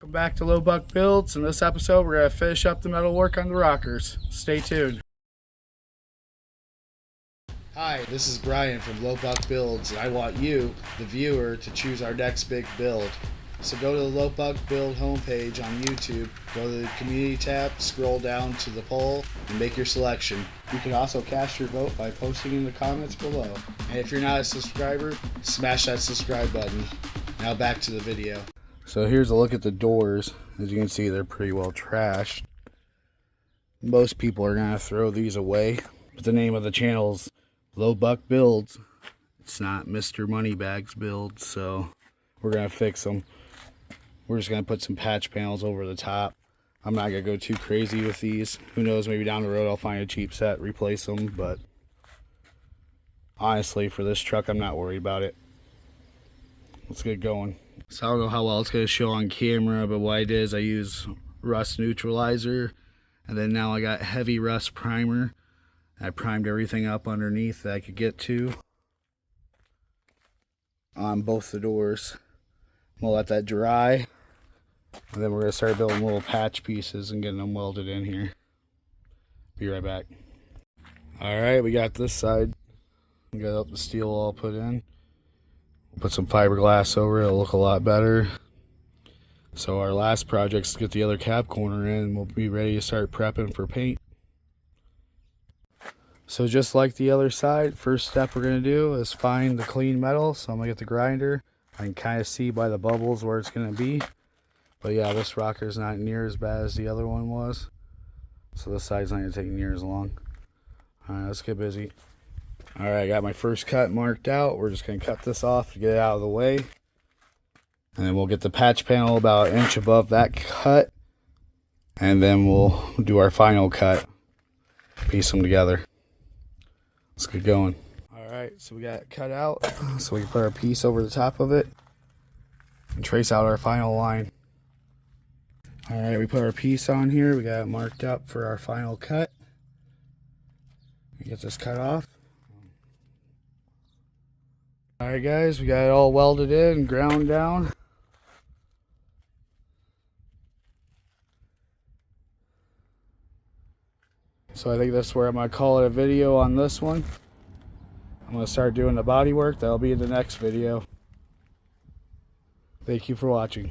Welcome back to Low Buck Builds. In this episode, we're going to finish up the metal work on the rockers. Stay tuned. Hi, this is Brian from Low Buck Builds, and I want you, the viewer, to choose our next big build. So go to the Low Buck Build homepage on YouTube, go to the Community tab, scroll down to the poll, and make your selection. You can also cast your vote by posting in the comments below. And if you're not a subscriber, smash that subscribe button. Now back to the video. So here's a look at the doors. As you can see, they're pretty well trashed. Most people are going to throw these away, but the name of the channel is Low Buck Builds. It's not Mr. Moneybags Builds, so we're going to fix them. We're just going to put some patch panels over the top. I'm not going to go too crazy with these. Who knows, maybe down the road I'll find a cheap set, replace them, but honestly, for this truck, I'm not worried about it. Let's get going. So I don't know how well it's going to show on camera, but what I did is I use rust neutralizer, and then now I got heavy rust primer. I primed everything up underneath that I could get to on both the doors. We'll let that dry, and then we're going to start building little patch pieces and getting them welded in here. Be right back. Alright, we got this side. We got the steel all put in. Put some fiberglass over it, it'll look a lot better. So our last project is to get the other cab corner in, and we'll be ready to start prepping for paint. So just like the other side, first step we're going to do is find the clean metal. So I'm going to get the grinder. I can kind of see by the bubbles where it's going to be. But yeah, this rocker is not near as bad as the other one was. So this side's not going to take near as long. Alright, let's get busy. Alright, I got my first cut marked out. We're just going to cut this off to get it out of the way. And then we'll get the patch panel about an inch above that cut. And then we'll do our final cut. Piece them together. Let's get going. Alright, so we got it cut out. So we can put our piece over the top of it. And trace out our final line. Alright, we put our piece on here. We got it marked up for our final cut. We get this cut off. Alright guys, we got it all welded in and ground down. So I think that's where I'm going to call it a video on this one. I'm going to start doing the body work. That'll be in the next video. Thank you for watching.